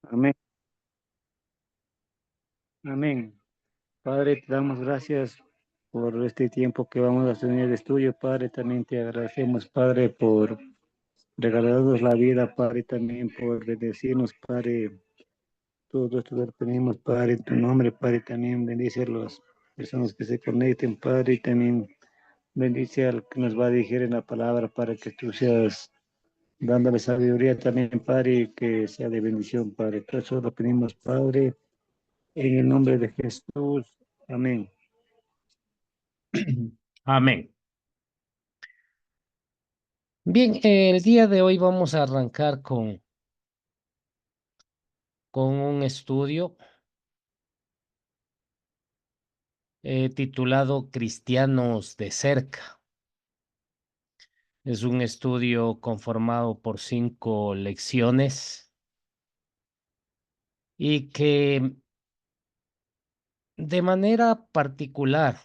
Amén, amén. Padre, te damos gracias por este tiempo que vamos a tener de estudio, Padre. También te agradecemos, Padre, por regalarnos la vida, Padre, también por bendecirnos, Padre. Todo esto lo pedimos, Padre, en tu nombre, Padre. También bendice a las personas que se conecten, Padre, y también bendice al que nos va a dirigir en la palabra para que tú seas dándole sabiduría también, Padre, y que sea de bendición, Padre. Todo eso lo pedimos, Padre, en el nombre de Jesús. Amén. Amén. Bien, el día de hoy vamos a arrancar con un estudio titulado Cristianos de cerca. Es un estudio conformado por 5 lecciones y que de manera particular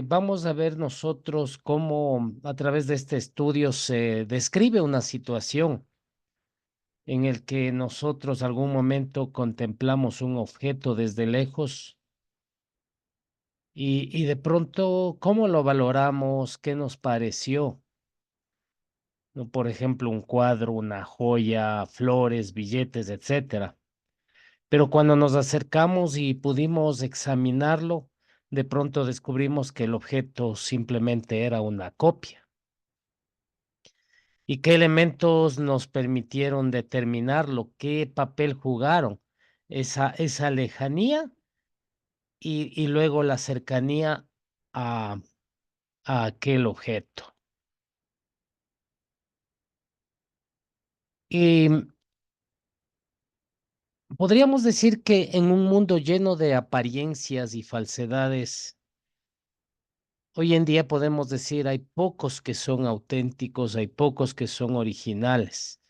vamos a ver nosotros cómo a través de este estudio se describe una situación en el que nosotros algún momento contemplamos un objeto desde lejos y de pronto cómo lo valoramos, qué nos pareció, ¿no? Por ejemplo, un cuadro, una joya, flores, billetes, etcétera. Pero cuando nos acercamos y pudimos examinarlo, de pronto descubrimos que el objeto simplemente era una copia. ¿Y qué elementos nos permitieron determinarlo? ¿Qué papel jugaron? Esa lejanía y luego la cercanía a, a aquel objeto. Y podríamos decir que en un mundo lleno de apariencias y falsedades, hoy en día podemos decir hay pocos que son auténticos, hay pocos que son originales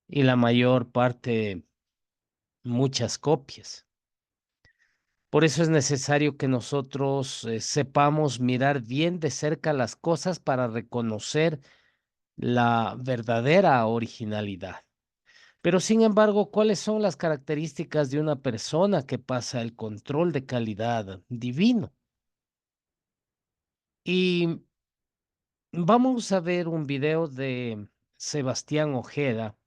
y la mayor parte muchas copias. Por eso es necesario que nosotros sepamos mirar bien de cerca las cosas para reconocer la verdadera originalidad. Pero sin embargo, ¿cuáles son las características de una persona que pasa el control de calidad divino? Y vamos a ver un video de Sebastián Ojeda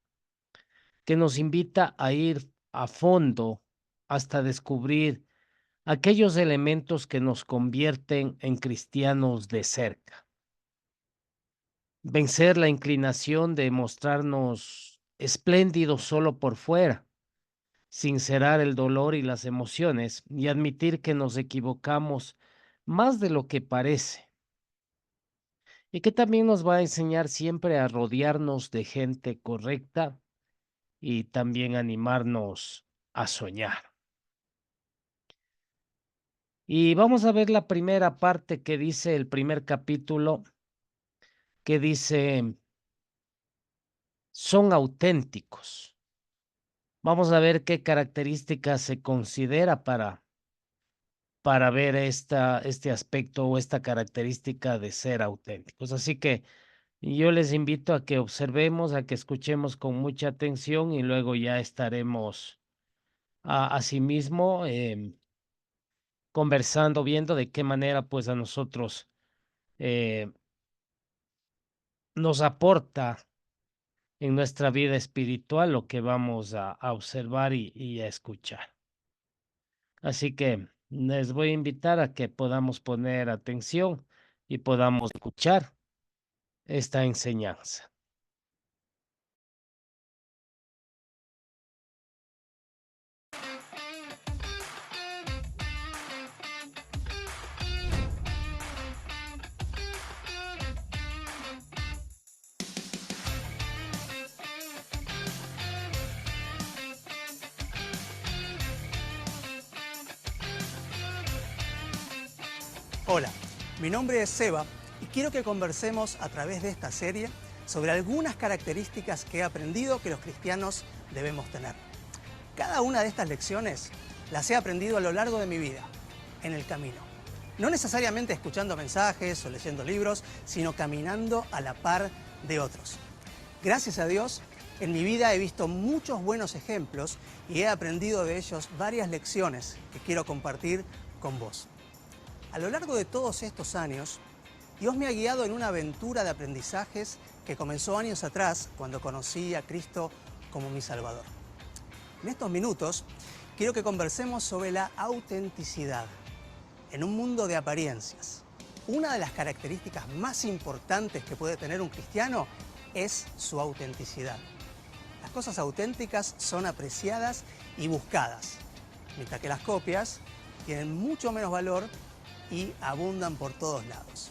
que nos invita a ir a fondo hasta descubrir aquellos elementos que nos convierten en cristianos de cerca. Vencer la inclinación de mostrarnos espléndidos solo por fuera, sincerar el dolor y las emociones y admitir que nos equivocamos más de lo que parece. Y que también nos va a enseñar siempre a rodearnos de gente correcta y también animarnos a soñar. Y vamos a ver la primera parte que dice el primer capítulo, que dice, son auténticos. Vamos a ver qué características se considera para ver este aspecto o esta característica de ser auténticos. Así que yo les invito a que observemos, a que escuchemos con mucha atención y luego ya estaremos asimismo conversando, viendo de qué manera pues a nosotros eh, nos aporta en nuestra vida espiritual lo que vamos a observar y a escuchar. Así que les voy a invitar a que podamos poner atención y podamos escuchar esta enseñanza. Hola, mi nombre es Seba y quiero que conversemos a través de esta serie sobre algunas características que he aprendido que los cristianos debemos tener. Cada una de estas lecciones las he aprendido a lo largo de mi vida, en el camino. No necesariamente escuchando mensajes o leyendo libros, sino caminando a la par de otros. Gracias a Dios, en mi vida he visto muchos buenos ejemplos y he aprendido de ellos varias lecciones que quiero compartir con vos. A lo largo de todos estos años, Dios me ha guiado en una aventura de aprendizajes que comenzó años atrás cuando conocí a Cristo como mi Salvador. En estos minutos quiero que conversemos sobre la autenticidad en un mundo de apariencias. Una de las características más importantes que puede tener un cristiano es su autenticidad. Las cosas auténticas son apreciadas y buscadas, mientras que las copias tienen mucho menos valor y abundan por todos lados.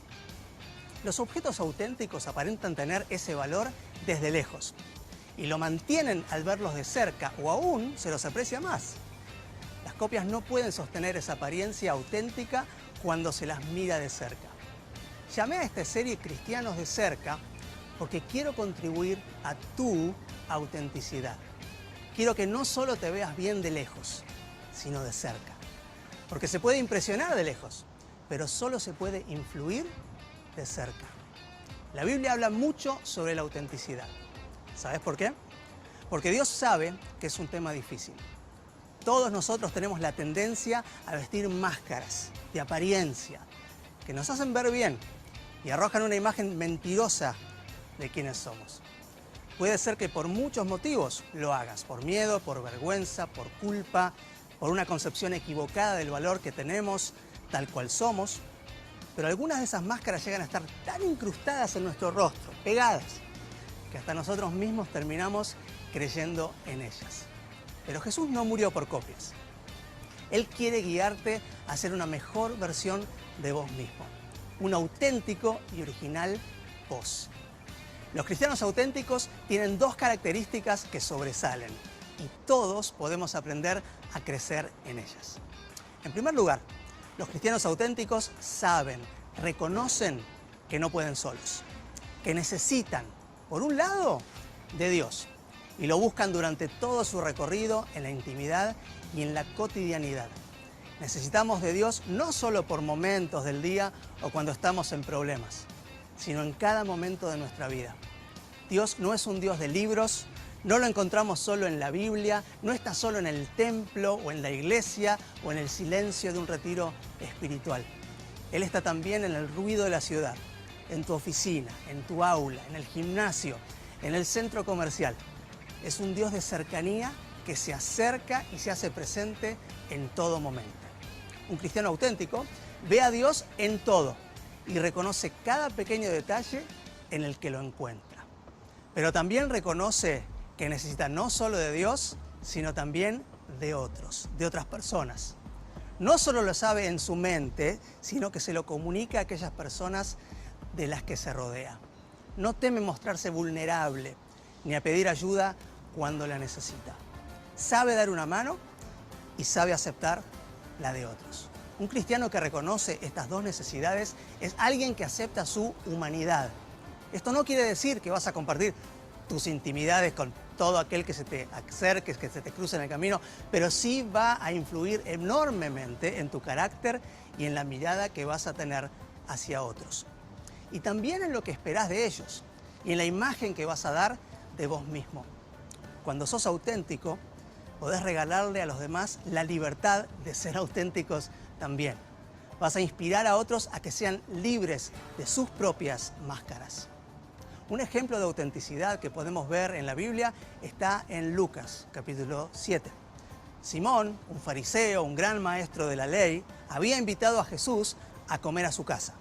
Los objetos auténticos aparentan tener ese valor desde lejos y lo mantienen al verlos de cerca o aún se los aprecia más. Las copias no pueden sostener esa apariencia auténtica cuando se las mira de cerca. Llamé a esta serie Cristianos de Cerca porque quiero contribuir a tu autenticidad. Quiero que no solo te veas bien de lejos, sino de cerca. Porque se puede impresionar de lejos, pero solo se puede influir de cerca. La Biblia habla mucho sobre la autenticidad. ¿Sabes por qué? Porque Dios sabe que es un tema difícil. Todos nosotros tenemos la tendencia a vestir máscaras de apariencia que nos hacen ver bien y arrojan una imagen mentirosa de quiénes somos. Puede ser que por muchos motivos lo hagas, por miedo, por vergüenza, por culpa, por una concepción equivocada del valor que tenemos, tal cual somos. Pero algunas de esas máscaras llegan a estar tan incrustadas en nuestro rostro, pegadas, que hasta nosotros mismos terminamos creyendo en ellas. Pero Jesús no murió por copias. Él quiere guiarte a ser una mejor versión de vos mismo, un auténtico y original vos. Los cristianos auténticos tienen dos características que sobresalen y todos podemos aprender a crecer en ellas. En primer lugar, los cristianos auténticos saben, reconocen que no pueden solos, que necesitan, por un lado, de Dios y lo buscan durante todo su recorrido en la intimidad y en la cotidianidad. Necesitamos de Dios no solo por momentos del día o cuando estamos en problemas, sino en cada momento de nuestra vida. Dios no es un Dios de libros, no lo encontramos solo en la Biblia, no está solo en el templo o en la iglesia o en el silencio de un retiro espiritual. Él está también en el ruido de la ciudad, en tu oficina, en tu aula, en el gimnasio, en el centro comercial. Es un Dios de cercanía que se acerca y se hace presente en todo momento. Un cristiano auténtico ve a Dios en todo y reconoce cada pequeño detalle en el que lo encuentra. Pero también reconoce que necesita no solo de Dios, sino también de otros, de otras personas. No solo lo sabe en su mente, sino que se lo comunica a aquellas personas de las que se rodea. No teme mostrarse vulnerable, ni a pedir ayuda cuando la necesita. Sabe dar una mano y sabe aceptar la de otros. Un cristiano que reconoce estas dos necesidades es alguien que acepta su humanidad. Esto no quiere decir que vas a compartir tus intimidades con todo aquel que se te acerque, que se te cruce en el camino, pero sí va a influir enormemente en tu carácter y en la mirada que vas a tener hacia otros. Y también en lo que esperás de ellos y en la imagen que vas a dar de vos mismo. Cuando sos auténtico, podés regalarle a los demás la libertad de ser auténticos también. Vas a inspirar a otros a que sean libres de sus propias máscaras. Un ejemplo de autenticidad que podemos ver en la Biblia está en Lucas, capítulo 7. Simón, un fariseo, un gran maestro de la ley, había invitado a Jesús a comer a su casa.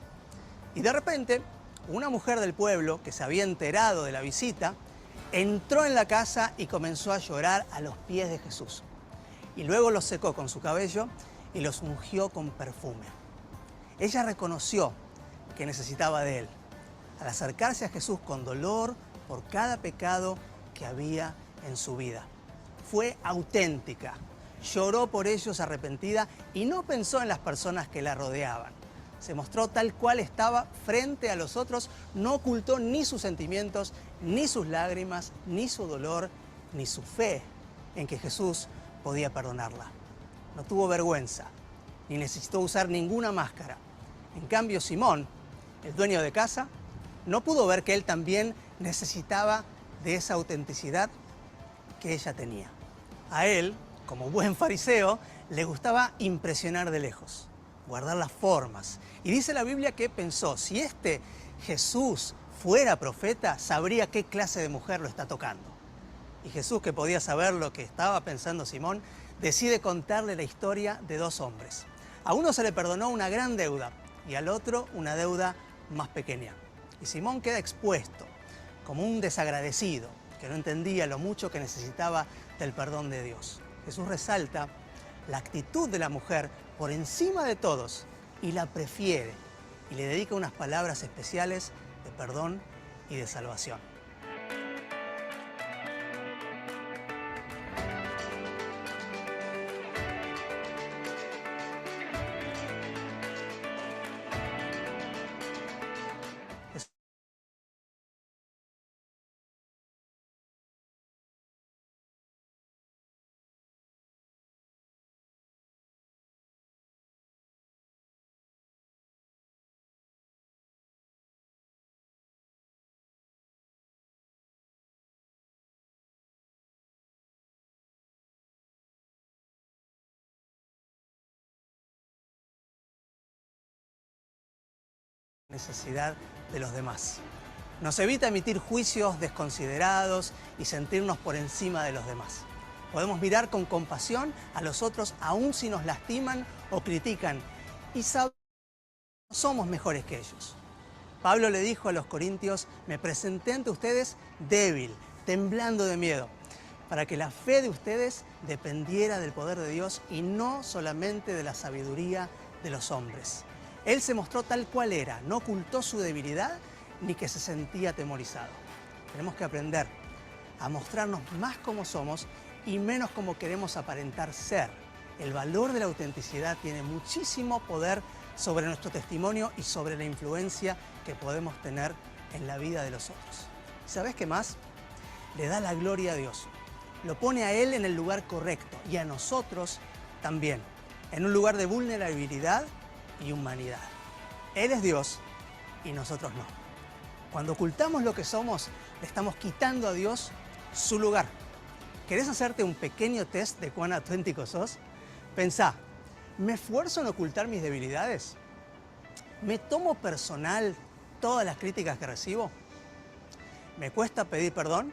Y de repente, una mujer del pueblo que se había enterado de la visita, entró en la casa y comenzó a llorar a los pies de Jesús. Y luego los secó con su cabello y los ungió con perfume. Ella reconoció que necesitaba de él, al acercarse a Jesús con dolor por cada pecado que había en su vida. Fue auténtica, lloró por ellos arrepentida y no pensó en las personas que la rodeaban. Se mostró tal cual estaba frente a los otros, no ocultó ni sus sentimientos, ni sus lágrimas, ni su dolor, ni su fe en que Jesús podía perdonarla. No tuvo vergüenza, ni necesitó usar ninguna máscara. En cambio, Simón, el dueño de casa, no pudo ver que él también necesitaba de esa autenticidad que ella tenía. A él, como buen fariseo, le gustaba impresionar de lejos, guardar las formas. Y dice la Biblia que pensó, si este Jesús fuera profeta, sabría qué clase de mujer lo está tocando. Y Jesús, que podía saber lo que estaba pensando Simón, decide contarle la historia de dos hombres. A uno se le perdonó una gran deuda y al otro una deuda más pequeña. Y Simón queda expuesto como un desagradecido que no entendía lo mucho que necesitaba del perdón de Dios. Jesús resalta la actitud de la mujer por encima de todos y la prefiere y le dedica unas palabras especiales de perdón y de salvación. Necesidad de los demás. Nos evita emitir juicios desconsiderados y sentirnos por encima de los demás. Podemos mirar con compasión a los otros aun si nos lastiman o critican y saber que no somos mejores que ellos. Pablo le dijo a los corintios, me presenté ante ustedes débil, temblando de miedo, para que la fe de ustedes dependiera del poder de Dios y no solamente de la sabiduría de los hombres. Él se mostró tal cual era, no ocultó su debilidad ni que se sentía atemorizado. Tenemos que aprender a mostrarnos más como somos y menos como queremos aparentar ser. El valor de la autenticidad tiene muchísimo poder sobre nuestro testimonio y sobre la influencia que podemos tener en la vida de los otros. ¿Sabes qué más? Le da la gloria a Dios. Lo pone a Él en el lugar correcto y a nosotros también, en un lugar de vulnerabilidad y humanidad. Él es Dios y nosotros no. Cuando ocultamos lo que somos, le estamos quitando a Dios su lugar. ¿Querés hacerte un pequeño test de cuán auténtico sos? Pensá, ¿me esfuerzo en ocultar mis debilidades? ¿Me tomo personal todas las críticas que recibo? ¿Me cuesta pedir perdón?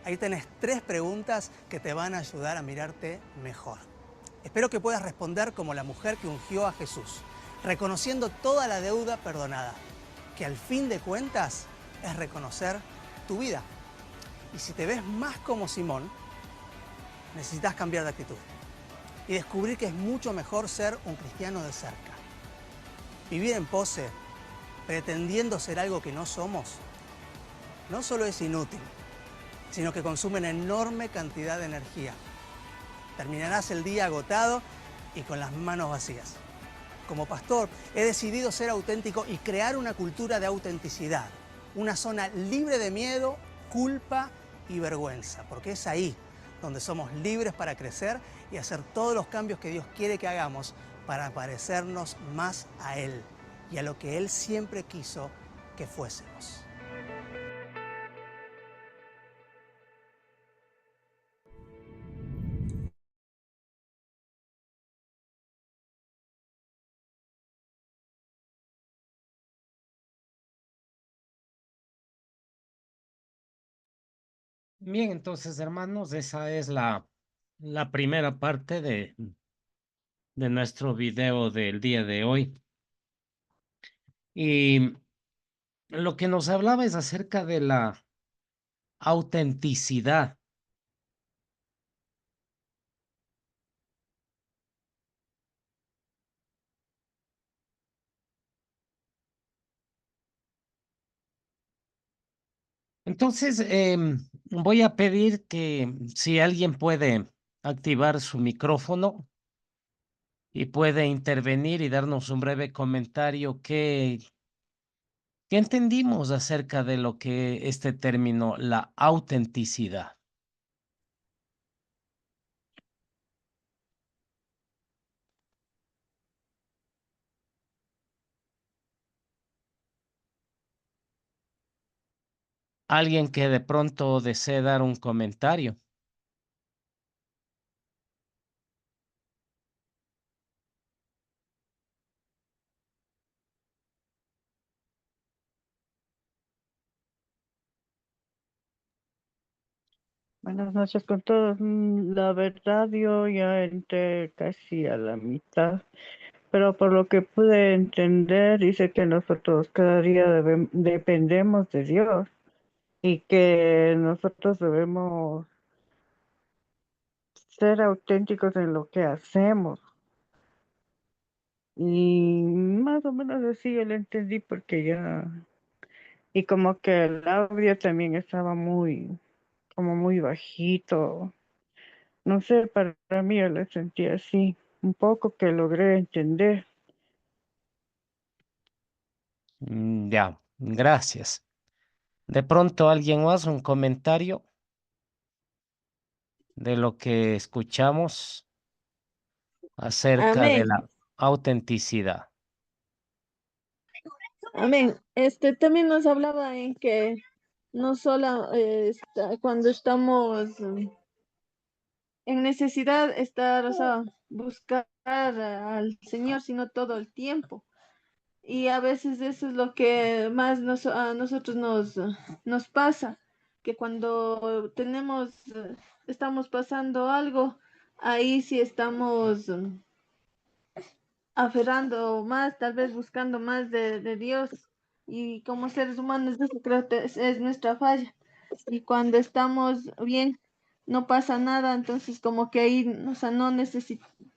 Ahí tenés 3 preguntas que te van a ayudar a mirarte mejor. Espero que puedas responder como la mujer que ungió a Jesús, reconociendo toda la deuda perdonada, que al fin de cuentas es reconocer tu vida. Y si te ves más como Simón, necesitas cambiar de actitud y descubrir que es mucho mejor ser un cristiano de cerca. Vivir en pose, pretendiendo ser algo que no somos, no solo es inútil, sino que consume una enorme cantidad de energía. Terminarás el día agotado y con las manos vacías. Como pastor, he decidido ser auténtico y crear una cultura de autenticidad, una zona libre de miedo, culpa y vergüenza, porque es ahí donde somos libres para crecer y hacer todos los cambios que Dios quiere que hagamos para parecernos más a Él y a lo que Él siempre quiso que fuésemos. Bien, entonces, hermanos, esa es la primera parte de nuestro video del día de hoy. Y lo que nos hablaba es acerca de la autenticidad. Entonces, voy a pedir que si alguien puede activar su micrófono y puede intervenir y darnos un breve comentario ¿qué entendimos acerca de lo que este término, la autenticidad? Alguien que de pronto desee dar un comentario. Buenas noches con todos. La verdad, yo ya entré casi a la mitad, pero por lo que pude entender, dice que nosotros cada día dependemos de Dios y que nosotros debemos ser auténticos en lo que hacemos. Y más o menos así yo lo entendí porque ya... Y como que el audio también estaba como muy bajito. No sé, para mí yo lo sentí así, un poco que logré entender. Ya, gracias. De pronto alguien más, un comentario de lo que escuchamos acerca de Amén, la autenticidad. amén. También nos hablaba en que no solo cuando estamos en necesidad, estar, o sea, buscar al Señor, sino todo el tiempo. Y a veces eso es lo que más a nosotros nos pasa, que cuando estamos pasando algo, ahí sí estamos aferrando más, tal vez buscando más de Dios. Y como seres humanos, eso creo que es nuestra falla. Y cuando estamos bien, no pasa nada, entonces como que ahí, o sea,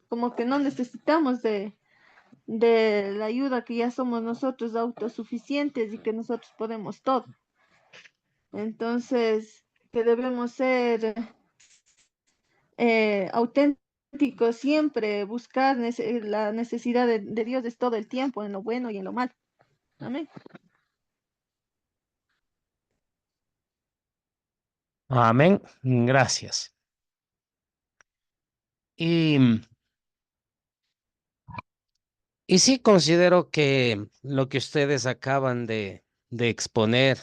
como que no necesitamos de la ayuda, que ya somos nosotros autosuficientes y que nosotros podemos todo. Entonces, que debemos ser auténticos siempre, buscar la necesidad de Dios es todo el tiempo, en lo bueno y en lo malo. Amén. Amén. Gracias. Y, y sí considero que lo que ustedes acaban de exponer,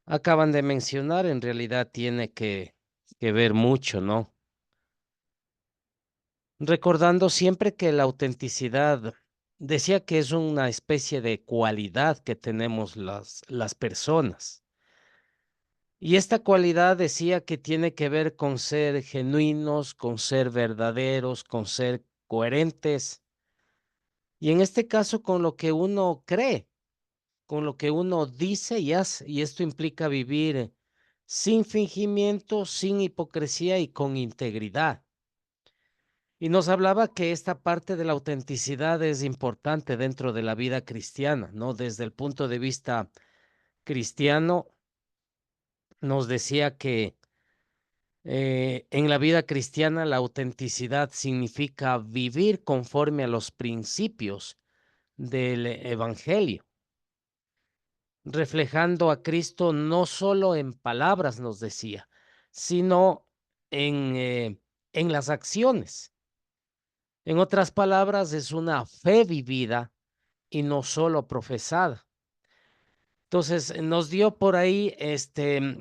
acaban de mencionar, en realidad tiene que ver mucho, ¿no? Recordando siempre que la autenticidad, decía que es una especie de cualidad que tenemos las personas. Y esta cualidad decía que tiene que ver con ser genuinos, con ser verdaderos, con ser coherentes. Y en este caso con lo que uno cree, con lo que uno dice y hace. Y esto implica vivir sin fingimiento, sin hipocresía y con integridad. Y nos hablaba que esta parte de la autenticidad es importante dentro de la vida cristiana, ¿no? Desde el punto de vista cristiano, nos decía que en la vida cristiana la autenticidad significa vivir conforme a los principios del Evangelio, reflejando a Cristo no solo en palabras, nos decía, sino en las acciones. En otras palabras, es una fe vivida y no solo profesada. Entonces, nos dio por ahí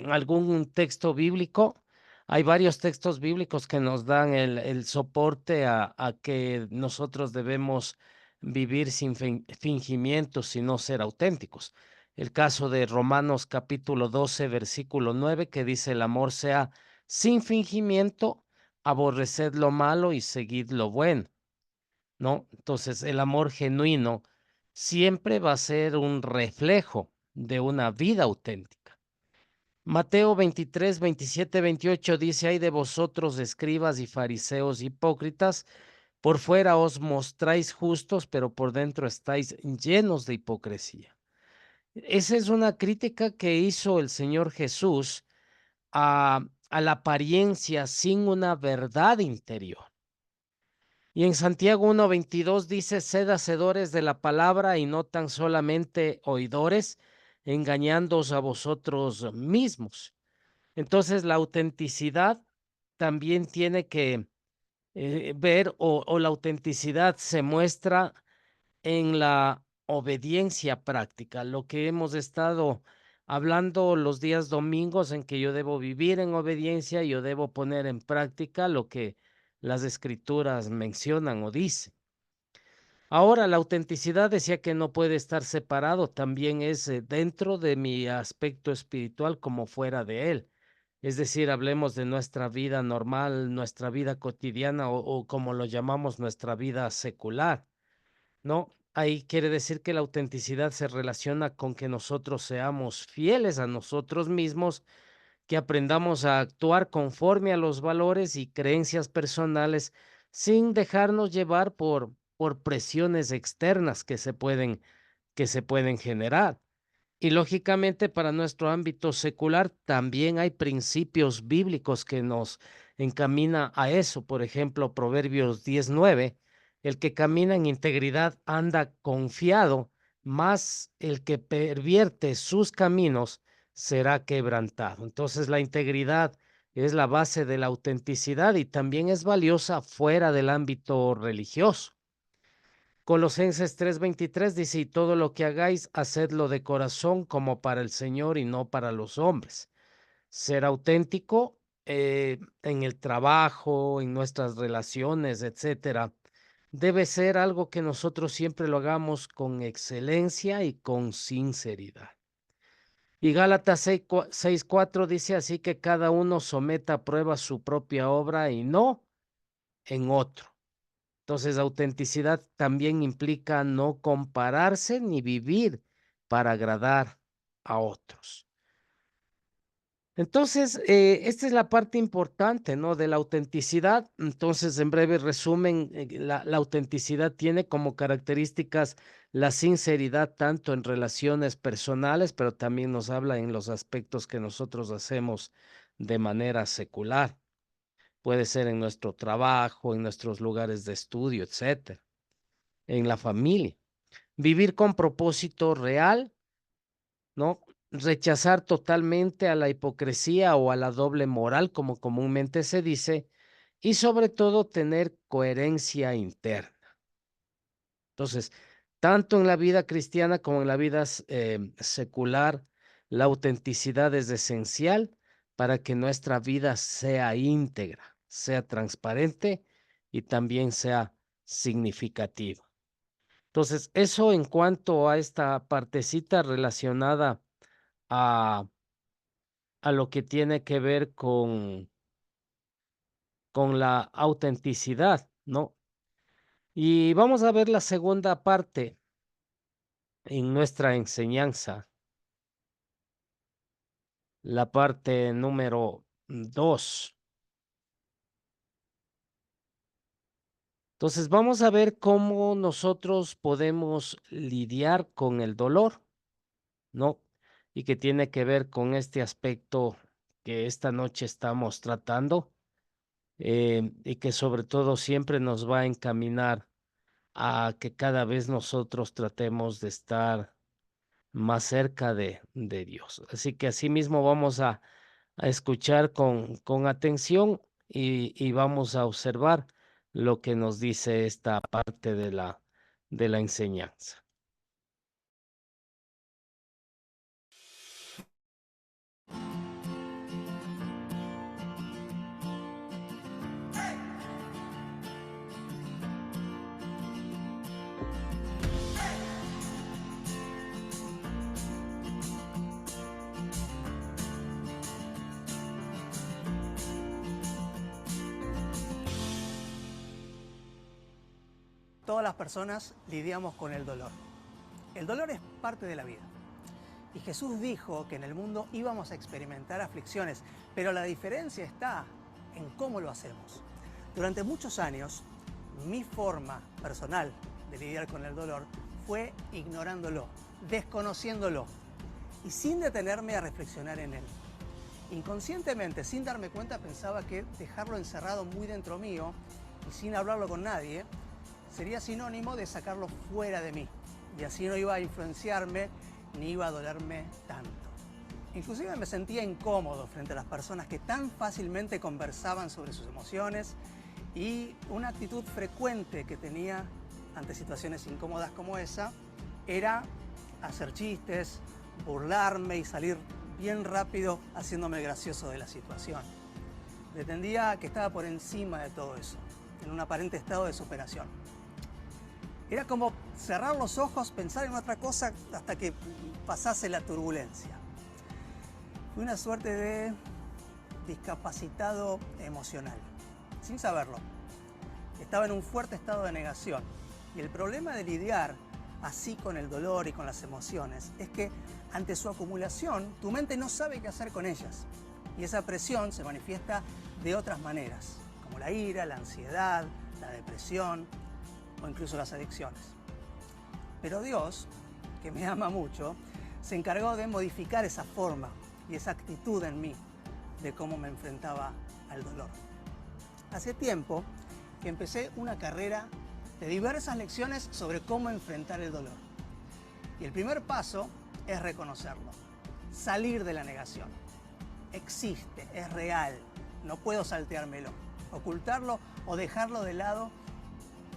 algún texto bíblico. Hay varios textos bíblicos que nos dan el soporte a que nosotros debemos vivir sin fingimientos, sino ser auténticos. El caso de Romanos capítulo 12, versículo 9, que dice: el amor sea sin fingimiento, aborreced lo malo y seguid lo bueno, ¿no? Entonces, el amor genuino siempre va a ser un reflejo de una vida auténtica. Mateo 23, 27, 28 dice: ay de vosotros, escribas y fariseos hipócritas, por fuera os mostráis justos, pero por dentro estáis llenos de hipocresía. Esa es una crítica que hizo el Señor Jesús a la apariencia sin una verdad interior. Y en Santiago 1:22 dice: sed hacedores de la palabra y no tan solamente oidores, engañándoos a vosotros mismos. Entonces, la autenticidad también tiene que ver, o la autenticidad se muestra en la obediencia práctica, lo que hemos estado hablando los días domingos en que yo debo vivir en obediencia, yo debo poner en práctica lo que las escrituras mencionan o dicen. Ahora, la autenticidad decía que no puede estar separado, también es dentro de mi aspecto espiritual como fuera de él. Es decir, hablemos de nuestra vida normal, nuestra vida cotidiana o como lo llamamos nuestra vida secular, ¿no? Ahí quiere decir que la autenticidad se relaciona con que nosotros seamos fieles a nosotros mismos, que aprendamos a actuar conforme a los valores y creencias personales sin dejarnos llevar por presiones externas que se pueden generar. Y lógicamente para nuestro ámbito secular también hay principios bíblicos que nos encamina a eso. Por ejemplo, Proverbios 19, el que camina en integridad anda confiado, mas el que pervierte sus caminos será quebrantado. Entonces la integridad es la base de la autenticidad y también es valiosa fuera del ámbito religioso. Colosenses 3:23 dice, y todo lo que hagáis, hacedlo de corazón como para el Señor y no para los hombres. Ser auténtico en el trabajo, en nuestras relaciones, etcétera, debe ser algo que nosotros siempre lo hagamos con excelencia y con sinceridad. Y Gálatas 6:4 dice así que cada uno someta a prueba su propia obra y no en otro. Entonces, autenticidad también implica no compararse ni vivir para agradar a otros. Entonces, esta es la parte importante, ¿no? De la autenticidad. Entonces, en breve resumen, la autenticidad tiene como características la sinceridad tanto en relaciones personales, pero también nos habla en los aspectos que nosotros hacemos de manera secular. Puede ser en nuestro trabajo, en nuestros lugares de estudio, etcétera, en la familia. Vivir con propósito real, ¿no? Rechazar totalmente a la hipocresía o a la doble moral, como comúnmente se dice, y sobre todo tener coherencia interna. Entonces, tanto en la vida cristiana como en la vida secular, la autenticidad es esencial para que nuestra vida sea íntegra, sea transparente y también sea significativa. Entonces, eso en cuanto a esta partecita relacionada a, a lo que tiene que ver con la autenticidad, ¿no? Y vamos a ver la segunda parte en nuestra enseñanza, la parte número 2. Entonces, vamos a ver cómo nosotros podemos lidiar con el dolor, ¿no? Y que tiene que ver con este aspecto que esta noche estamos tratando y que sobre todo siempre nos va a encaminar a que cada vez nosotros tratemos de estar más cerca de Dios. Así que asimismo vamos a escuchar con atención y vamos a observar lo que nos dice esta parte de la enseñanza. Todas las personas lidiamos con el dolor. El dolor es parte de la vida. Y Jesús dijo que en el mundo íbamos a experimentar aflicciones, pero la diferencia está en cómo lo hacemos. Durante muchos años, mi forma personal de lidiar con el dolor fue ignorándolo, desconociéndolo y sin detenerme a reflexionar en él. Inconscientemente, sin darme cuenta, pensaba que dejarlo encerrado muy dentro mío y sin hablarlo con nadie sería sinónimo de sacarlo fuera de mí. Y así no iba a influenciarme ni iba a dolerme tanto. Inclusive me sentía incómodo frente a las personas que tan fácilmente conversaban sobre sus emociones y una actitud frecuente que tenía ante situaciones incómodas como esa era hacer chistes burlarme y salir bien rápido haciéndome el gracioso de la situación. Pretendía que estaba por encima de todo eso, en un aparente estado de superación. Era como cerrar los ojos, pensar en otra cosa hasta que pasase la turbulencia. Fui una suerte de discapacitado emocional, sin saberlo. Estaba en un fuerte estado de negación. Y el problema de lidiar así con el dolor y con las emociones es que ante su acumulación, tu mente no sabe qué hacer con ellas. Y esa presión se manifiesta de otras maneras, como la ira, la ansiedad, la depresión o incluso las adicciones. Pero Dios, que me ama mucho, se encargó de modificar esa forma y esa actitud en mí de cómo me enfrentaba al dolor. Hace tiempo que empecé una carrera de diversas lecciones sobre cómo enfrentar el dolor. Y el primer paso es reconocerlo, salir de la negación. Existe, es real, no puedo salteármelo. Ocultarlo o dejarlo de lado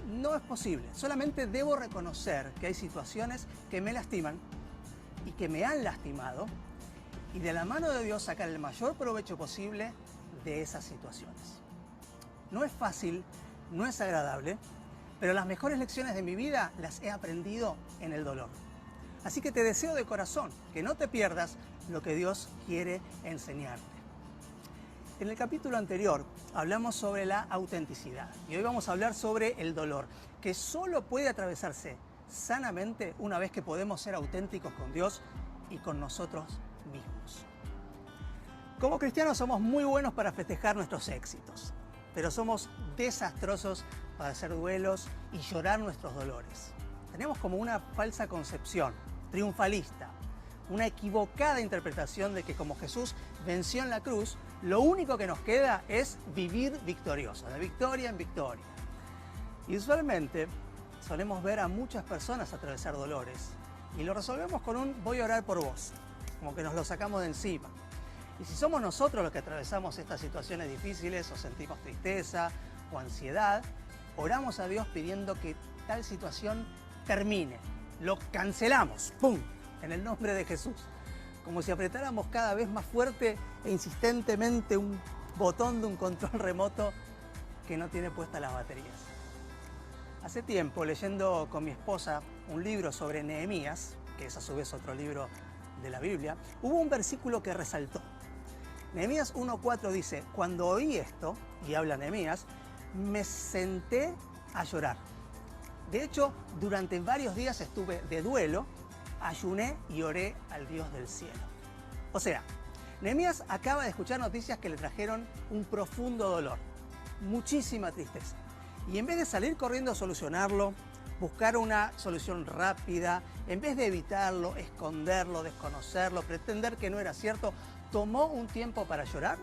no es posible. Solamente debo reconocer que hay situaciones que me lastiman y que me han lastimado y de la mano de Dios sacar el mayor provecho posible de esas situaciones. No es fácil, no es agradable, pero las mejores lecciones de mi vida las he aprendido en el dolor. Así que te deseo de corazón que no te pierdas lo que Dios quiere enseñarte. En el capítulo anterior hablamos sobre la autenticidad y hoy vamos a hablar sobre el dolor, que solo puede atravesarse sanamente una vez que podemos ser auténticos con Dios y con nosotros mismos. Como cristianos somos muy buenos para festejar nuestros éxitos, pero somos desastrosos para hacer duelos y llorar nuestros dolores. Tenemos como una falsa concepción triunfalista, una equivocada interpretación de que como Jesús venció en la cruz, lo único que nos queda es vivir victoriosos, de victoria en victoria. Y usualmente solemos ver a muchas personas atravesar dolores y lo resolvemos con un voy a orar por vos, como que nos lo sacamos de encima. Y si somos nosotros los que atravesamos estas situaciones difíciles o sentimos tristeza o ansiedad, oramos a Dios pidiendo que tal situación termine. Lo cancelamos, ¡pum!, en el nombre de Jesús. Como si apretáramos cada vez más fuerte e insistentemente un botón de un control remoto que no tiene puestas las baterías. Hace tiempo, leyendo con mi esposa un libro sobre Nehemías, que es a su vez otro libro de la Biblia, hubo un versículo que resaltó. Nehemías 1:4 dice, cuando oí esto, y habla Nehemías, me senté a llorar. De hecho, durante varios días estuve de duelo, ayuné y oré al Dios del cielo. O sea, Nehemías acaba de escuchar noticias que le trajeron un profundo dolor, muchísima tristeza. Y en vez de salir corriendo a solucionarlo, buscar una solución rápida, en vez de evitarlo, esconderlo, desconocerlo, pretender que no era cierto, tomó un tiempo para llorar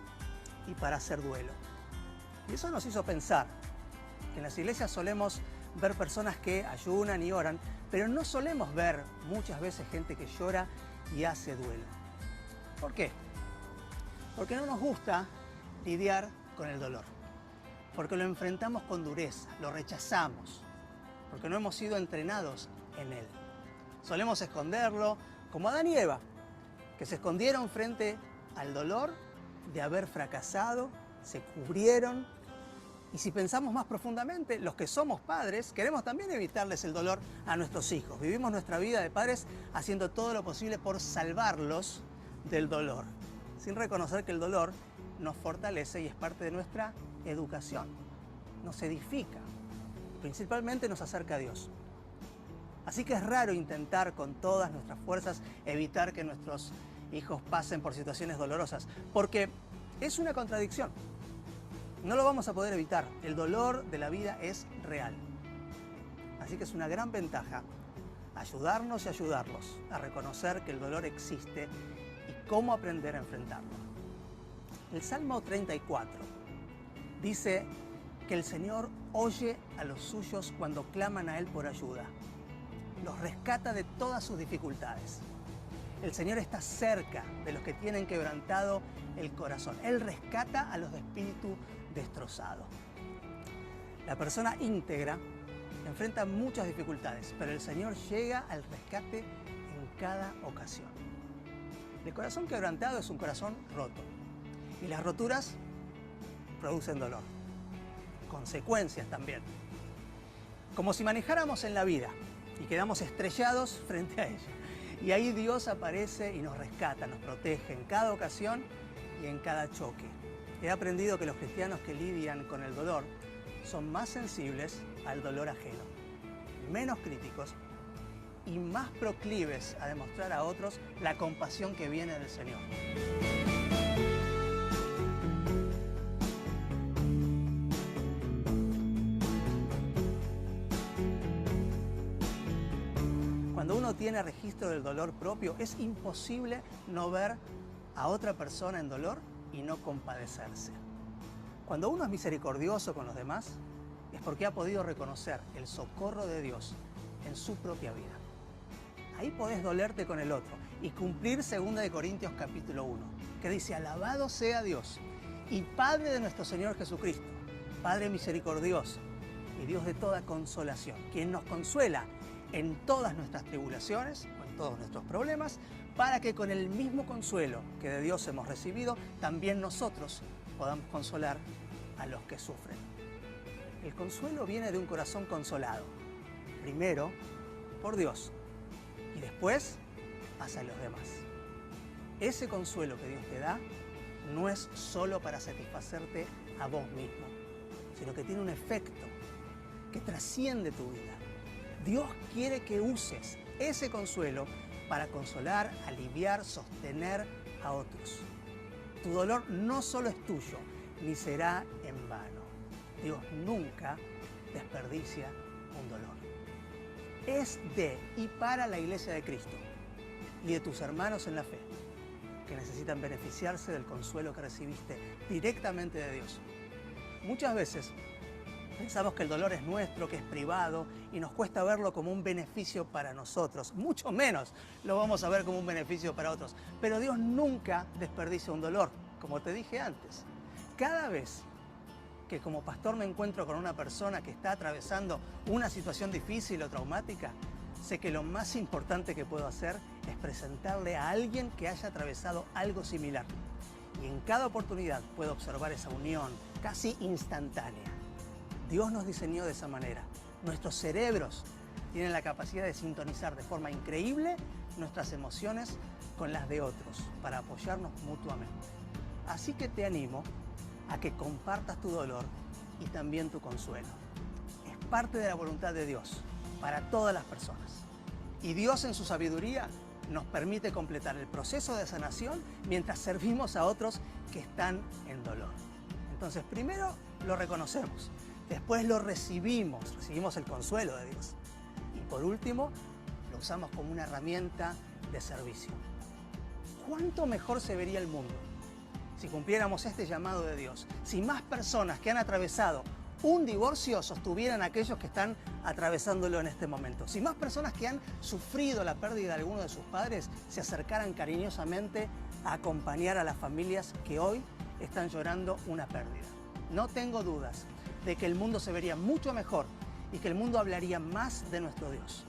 y para hacer duelo. Y eso nos hizo pensar que en las iglesias solemos ver personas que ayunan y oran, pero no solemos ver muchas veces gente que llora y hace duelo. ¿Por qué? Porque no nos gusta lidiar con el dolor, porque lo enfrentamos con dureza, lo rechazamos, porque no hemos sido entrenados en él. Solemos esconderlo, como Adán y Eva, que se escondieron frente al dolor de haber fracasado, se cubrieron. Y si pensamos más profundamente, los que somos padres queremos también evitarles el dolor a nuestros hijos. Vivimos nuestra vida de padres haciendo todo lo posible por salvarlos del dolor, sin reconocer que el dolor nos fortalece y es parte de nuestra educación. Nos edifica, principalmente nos acerca a Dios. Así que es raro intentar con todas nuestras fuerzas evitar que nuestros hijos pasen por situaciones dolorosas, porque es una contradicción. No lo vamos a poder evitar. El dolor de la vida es real. Así que es una gran ventaja ayudarnos y ayudarlos a reconocer que el dolor existe y cómo aprender a enfrentarlo. El Salmo 34 dice que el Señor oye a los suyos cuando claman a Él por ayuda. Los rescata de todas sus dificultades. El Señor está cerca de los que tienen quebrantado el corazón. Él rescata a los de espíritu destrozado. La persona íntegra enfrenta muchas dificultades, pero el Señor llega al rescate en cada ocasión. El corazón quebrantado es un corazón roto. Y las roturas producen dolor. Consecuencias también. Como si manejáramos en la vida y quedamos estrellados frente a ella. Y ahí Dios aparece y nos rescata, nos protege en cada ocasión y en cada choque. He aprendido que los cristianos que lidian con el dolor son más sensibles al dolor ajeno, menos críticos y más proclives a demostrar a otros la compasión que viene del Señor. Cuando uno tiene registro del dolor propio, es imposible no ver a otra persona en dolor y no compadecerse. Cuando uno es misericordioso con los demás, es porque ha podido reconocer el socorro de Dios en su propia vida. Ahí podés dolerte con el otro y cumplir 2 Corintios capítulo 1, que dice: alabado sea Dios y Padre de nuestro Señor Jesucristo, Padre misericordioso y Dios de toda consolación, quien nos consuela en todas nuestras tribulaciones o en todos nuestros problemas, para que con el mismo consuelo que de Dios hemos recibido, también nosotros podamos consolar a los que sufren. El consuelo viene de un corazón consolado, primero por Dios y después hacia los demás. Ese consuelo que Dios te da no es solo para satisfacerte a vos mismo, sino que tiene un efecto que trasciende tu vida. Dios quiere que uses ese consuelo para consolar, aliviar, sostener a otros. Tu dolor no solo es tuyo, ni será en vano. Dios nunca desperdicia un dolor. Es de y para la Iglesia de Cristo y de tus hermanos en la fe, que necesitan beneficiarse del consuelo que recibiste directamente de Dios. Muchas veces pensamos que el dolor es nuestro, que es privado, y nos cuesta verlo como un beneficio para nosotros. Mucho menos lo vamos a ver como un beneficio para otros. Pero Dios nunca desperdicia un dolor, como te dije antes. Cada vez que como pastor me encuentro con una persona que está atravesando una situación difícil o traumática, sé que lo más importante que puedo hacer es presentarle a alguien que haya atravesado algo similar. Y en cada oportunidad puedo observar esa unión casi instantánea. Dios nos diseñó de esa manera. Nuestros cerebros tienen la capacidad de sintonizar de forma increíble nuestras emociones con las de otros para apoyarnos mutuamente. Así que te animo a que compartas tu dolor y también tu consuelo. Es parte de la voluntad de Dios para todas las personas. Y Dios en su sabiduría nos permite completar el proceso de sanación mientras servimos a otros que están en dolor. Entonces, primero lo reconocemos. Después lo recibimos el consuelo de Dios. Y por último, lo usamos como una herramienta de servicio. ¿Cuánto mejor se vería el mundo si cumpliéramos este llamado de Dios? Si más personas que han atravesado un divorcio sostuvieran a aquellos que están atravesándolo en este momento. Si más personas que han sufrido la pérdida de alguno de sus padres se acercaran cariñosamente a acompañar a las familias que hoy están llorando una pérdida. No tengo dudas de que el mundo se vería mucho mejor y que el mundo hablaría más de nuestro Dios.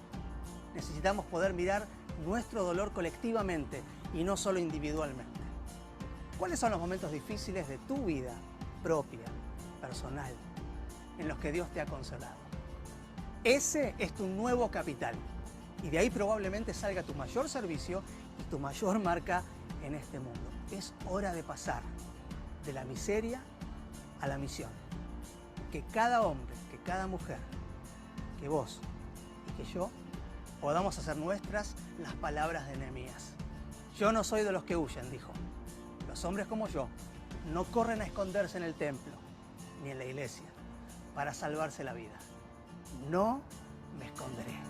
Necesitamos poder mirar nuestro dolor colectivamente y no solo individualmente. ¿Cuáles son los momentos difíciles de tu vida propia, personal, en los que Dios te ha consolado? Ese es tu nuevo capital y de ahí probablemente salga tu mayor servicio y tu mayor marca en este mundo. Es hora de pasar de la miseria a la misión. Que cada hombre, que cada mujer, que vos y que yo podamos hacer nuestras las palabras de Nehemías. Yo no soy de los que huyen, dijo. Los hombres como yo no corren a esconderse en el templo ni en la iglesia para salvarse la vida. No me esconderé.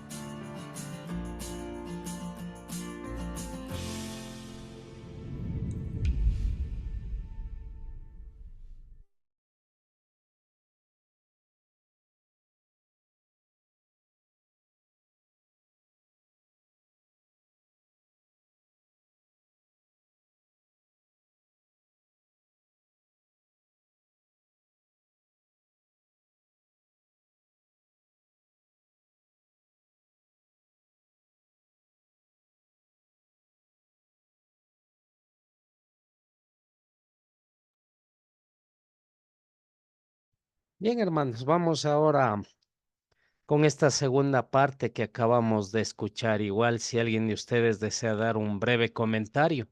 Bien, hermanos, vamos ahora con esta segunda parte que acabamos de escuchar. Igual si alguien de ustedes desea dar un breve comentario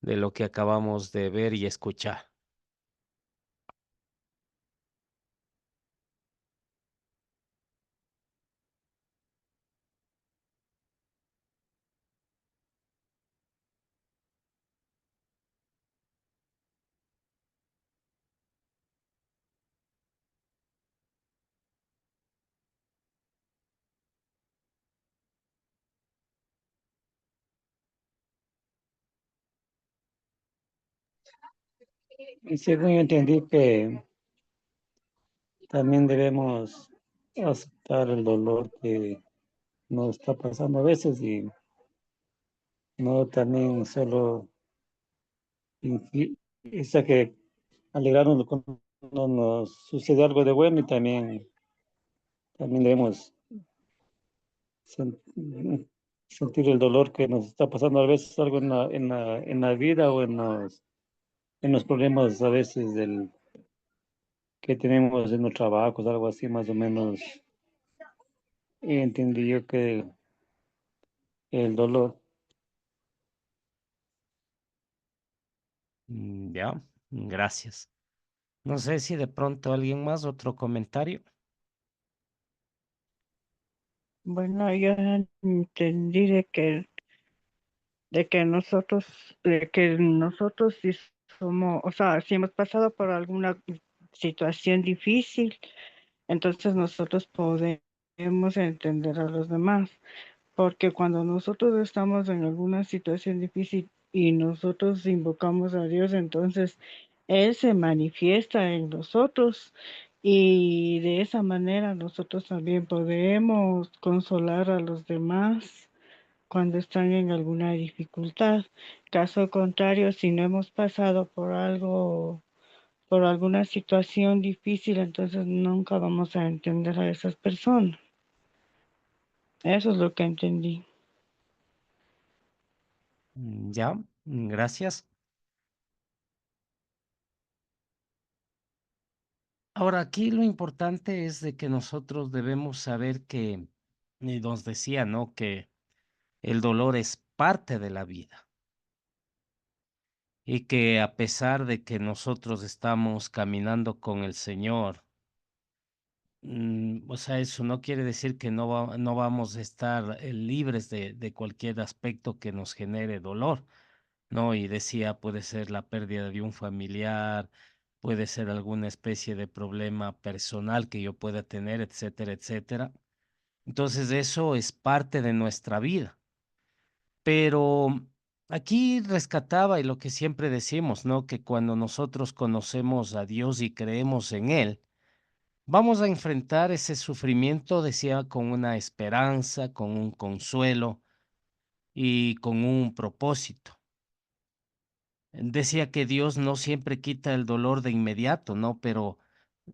de lo que acabamos de ver y escuchar. Y según yo entendí que también debemos aceptar el dolor que nos está pasando a veces y no también solo es que alegrarnos cuando nos sucede algo de bueno y también debemos sen- sentir el dolor que nos está pasando a veces algo en la vida o en los problemas a veces que tenemos en los trabajos, algo así más o menos. Entendí yo que el dolor. Ya, gracias. No sé si de pronto alguien más, otro comentario. Bueno, yo entendí de que nosotros sí somos, o sea, si hemos pasado por alguna situación difícil, entonces nosotros podemos entender a los demás, porque cuando nosotros estamos en alguna situación difícil y nosotros invocamos a Dios, entonces Él se manifiesta en nosotros y de esa manera nosotros también podemos consolar a los demás cuando están en alguna dificultad. Caso contrario, si no hemos pasado por algo, por alguna situación difícil, entonces nunca vamos a entender a esas personas. Eso es lo que entendí. Ya, gracias. Ahora, aquí lo importante es de que nosotros debemos saber que, y nos decía, ¿no? Que el dolor es parte de la vida y que a pesar de que nosotros estamos caminando con el Señor, o sea, eso no quiere decir que no vamos a estar libres de cualquier aspecto que nos genere dolor, ¿no? Y decía, puede ser la pérdida de un familiar, puede ser alguna especie de problema personal que yo pueda tener, etcétera, etcétera. Entonces, eso es parte de nuestra vida. Pero aquí rescataba y lo que siempre decimos, ¿no? Que cuando nosotros conocemos a Dios y creemos en Él, vamos a enfrentar ese sufrimiento, decía, con una esperanza, con un consuelo y con un propósito. Decía que Dios no siempre quita el dolor de inmediato, ¿no? Pero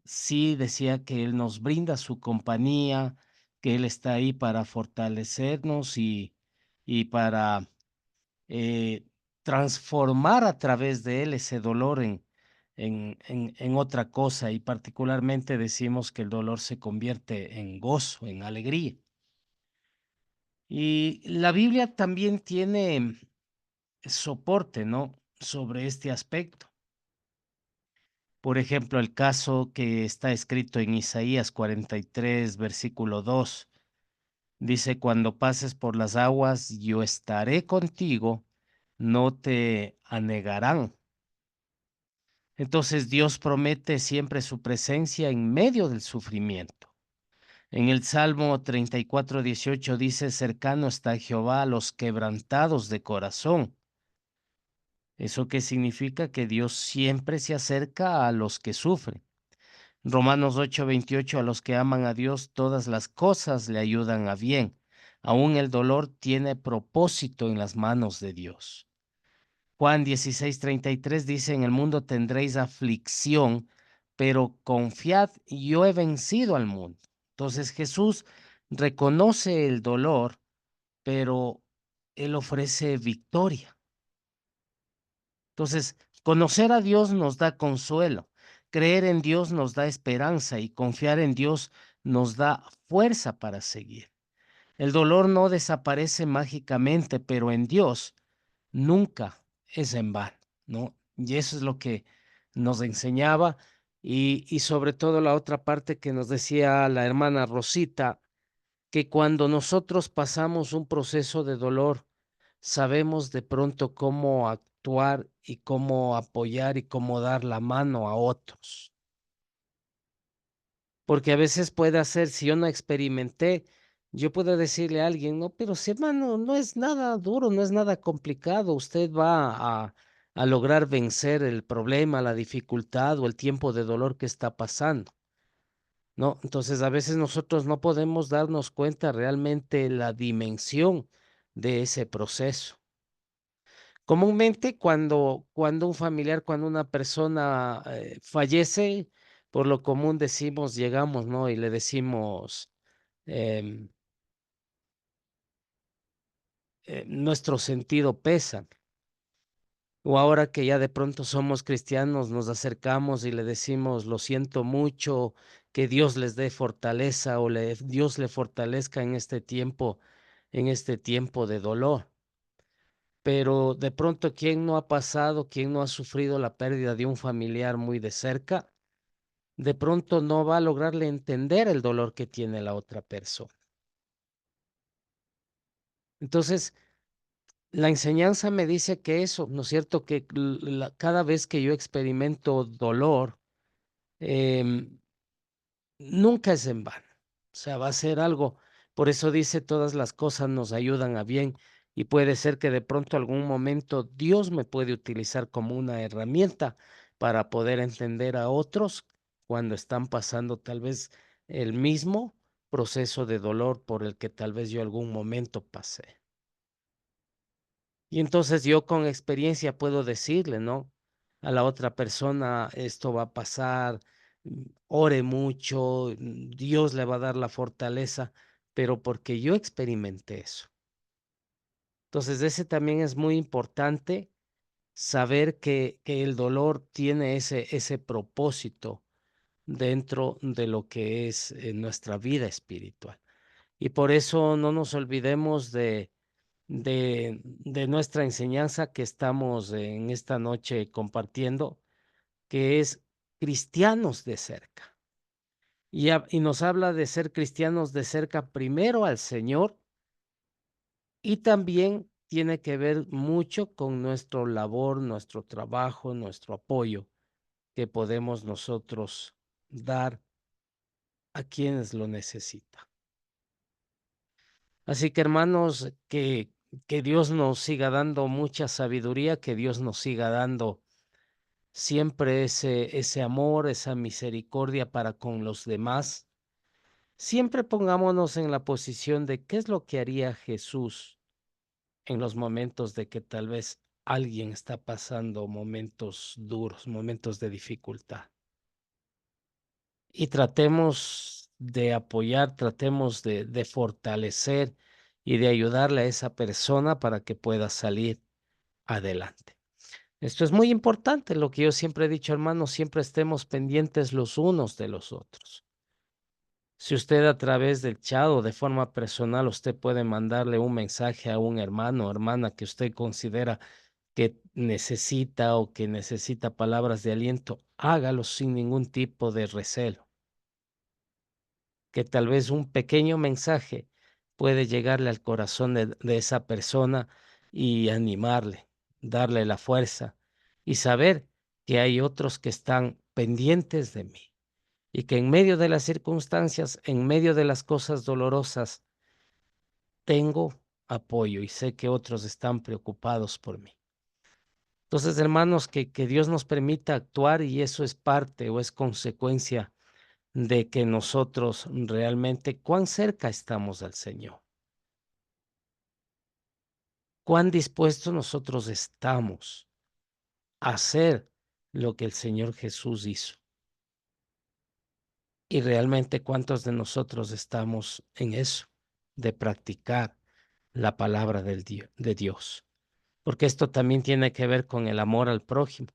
sí decía que Él nos brinda su compañía, que Él está ahí para fortalecernos y para eh, transformar a través de Él ese dolor en otra cosa. Y particularmente decimos que el dolor se convierte en gozo, en alegría. Y la Biblia también tiene soporte, ¿no? Sobre este aspecto. Por ejemplo, el caso que está escrito en Isaías 43, versículo 2, dice, cuando pases por las aguas, yo estaré contigo, no te anegarán. Entonces Dios promete siempre su presencia en medio del sufrimiento. En el Salmo 34:18 dice, cercano está Jehová a los quebrantados de corazón. ¿Eso qué significa? Que Dios siempre se acerca a los que sufren. Romanos 8:28, a los que aman a Dios, todas las cosas le ayudan a bien. Aún el dolor tiene propósito en las manos de Dios. Juan 16:33 dice, en el mundo tendréis aflicción, pero confiad, yo he vencido al mundo. Entonces Jesús reconoce el dolor, pero Él ofrece victoria. Entonces, conocer a Dios nos da consuelo. creer en Dios nos da esperanza y confiar en Dios nos da fuerza para seguir. El dolor no desaparece mágicamente, pero en Dios nunca es en vano, ¿no? Y eso es lo que nos enseñaba y sobre todo la otra parte que nos decía la hermana Rosita, que cuando nosotros pasamos un proceso de dolor, sabemos de pronto cómo actuar y cómo apoyar y cómo dar la mano a otros. Porque a veces puede hacer, si yo no experimenté, yo puedo decirle a alguien, no, pero si hermano, no es nada duro, no es nada complicado, usted va a lograr vencer el problema, la dificultad o el tiempo de dolor que está pasando, ¿no? Entonces a veces nosotros no podemos darnos cuenta realmente la dimensión de ese proceso. Comúnmente cuando un familiar, cuando una persona fallece, por lo común decimos, llegamos, ¿no? Y le decimos, em, nuestro sentido pesa. O ahora que ya de pronto somos cristianos, nos acercamos y le decimos, lo siento mucho, que Dios les dé fortaleza o Dios le fortalezca en este tiempo de dolor. Pero de pronto, ¿quién no ha pasado, quién no ha sufrido la pérdida de un familiar muy de cerca? De pronto no va a lograrle entender el dolor que tiene la otra persona. Entonces, la enseñanza me dice que eso, ¿no es cierto? Que cada vez que yo experimento dolor, em, nunca es en vano. O sea, va a ser algo. Por eso dice, todas las cosas nos ayudan a bien y puede ser que de pronto algún momento Dios me puede utilizar como una herramienta para poder entender a otros cuando están pasando tal vez el mismo proceso de dolor por el que tal vez yo algún momento pasé. Y entonces yo con experiencia puedo decirle, ¿no? A la otra persona, esto va a pasar, ore mucho, Dios le va a dar la fortaleza, pero porque yo experimenté eso. Entonces, ese también es muy importante saber que el dolor tiene ese propósito dentro de lo que es nuestra vida espiritual. Y por eso no nos olvidemos de nuestra enseñanza que estamos en esta noche compartiendo, que es cristianos de cerca. Y nos habla de ser cristianos de cerca primero al Señor y también tiene que ver mucho con nuestro labor, nuestro trabajo, nuestro apoyo que podemos nosotros dar a quienes lo necesitan. Así que hermanos, que Dios nos siga dando mucha sabiduría, que Dios nos siga dando siempre ese amor, esa misericordia para con los demás. Siempre pongámonos en la posición de qué es lo que haría Jesús en los momentos de que tal vez alguien está pasando momentos duros, momentos de dificultad. Y tratemos de apoyar, tratemos de fortalecer y de ayudarle a esa persona para que pueda salir adelante. Esto es muy importante, lo que yo siempre he dicho, hermanos, siempre estemos pendientes los unos de los otros. Si usted a través del chat o de forma personal, usted puede mandarle un mensaje a un hermano o hermana que usted considera que necesita o que necesita palabras de aliento, hágalo sin ningún tipo de recelo. Que tal vez un pequeño mensaje puede llegarle al corazón de esa persona y animarle, darle la fuerza y saber que hay otros que están pendientes de mí y que en medio de las circunstancias, en medio de las cosas dolorosas, tengo apoyo y sé que otros están preocupados por mí. Entonces, hermanos, que Dios nos permita actuar y eso es parte o es consecuencia de que nosotros realmente cuán cerca estamos al Señor, cuán dispuestos nosotros estamos a hacer lo que el Señor Jesús hizo. Y realmente cuántos de nosotros estamos en eso, de practicar la palabra de Dios. Porque esto también tiene que ver con el amor al prójimo.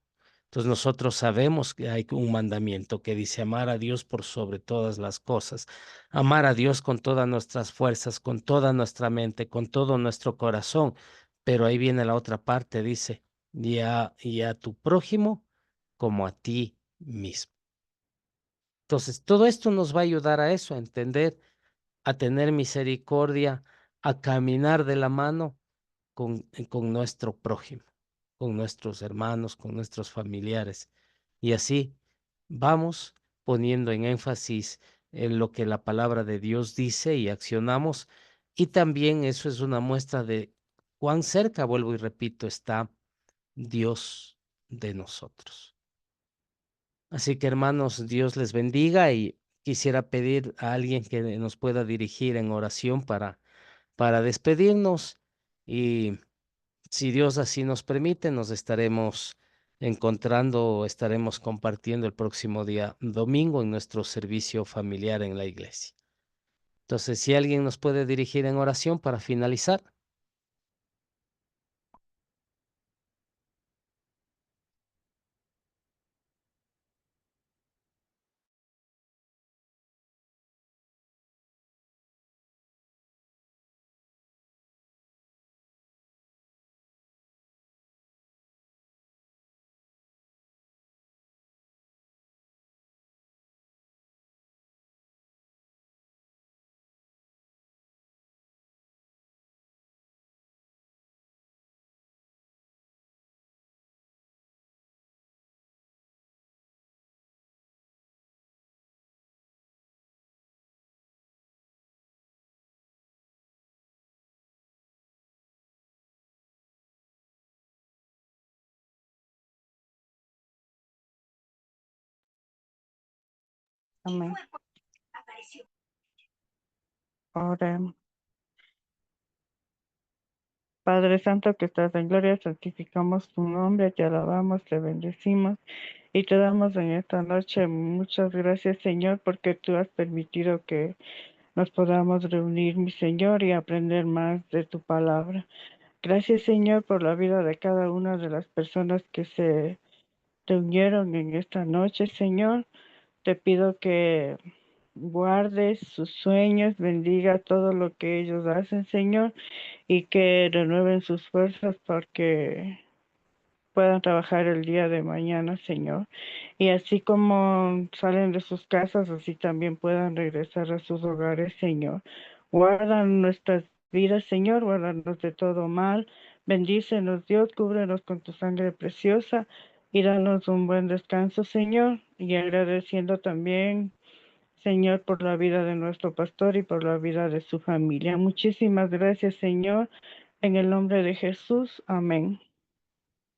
Entonces nosotros sabemos que hay un mandamiento que dice amar a Dios por sobre todas las cosas, amar a Dios con todas nuestras fuerzas, con toda nuestra mente, con todo nuestro corazón. Pero ahí viene la otra parte, dice, y a tu prójimo como a ti mismo. Entonces, todo esto nos va a ayudar a eso, a entender, a tener misericordia, a caminar de la mano con nuestro prójimo, con nuestros hermanos, con nuestros familiares. Y así vamos poniendo en énfasis en lo que la palabra de Dios dice y accionamos. Y también eso es una muestra de cuán cerca, vuelvo y repito, está Dios de nosotros. Así que hermanos, Dios les bendiga y quisiera pedir a alguien que nos pueda dirigir en oración para despedirnos y si Dios así nos permite, nos estaremos encontrando o estaremos compartiendo el próximo día domingo en nuestro servicio familiar en la iglesia. Entonces, si alguien nos puede dirigir en oración para finalizar. Amén. Oremos. Padre Santo que estás en gloria, santificamos tu nombre, te alabamos, te bendecimos y te damos en esta noche muchas gracias, Señor, porque tú has permitido que nos podamos reunir, mi Señor, y aprender más de tu palabra. Gracias, Señor, por la vida de cada una de las personas que se reunieron en esta noche, Señor. Te pido que guardes sus sueños, bendiga todo lo que ellos hacen, Señor, y que renueven sus fuerzas porque puedan trabajar el día de mañana, Señor. Y así como salen de sus casas, así también puedan regresar a sus hogares, Señor. Guarda nuestras vidas, Señor, guárdanos de todo mal. Bendícenos, Dios, cúbrenos con tu sangre preciosa y danos un buen descanso, Señor. Y agradeciendo también, Señor, por la vida de nuestro pastor y por la vida de su familia. Muchísimas gracias, Señor. En el nombre de Jesús. Amén.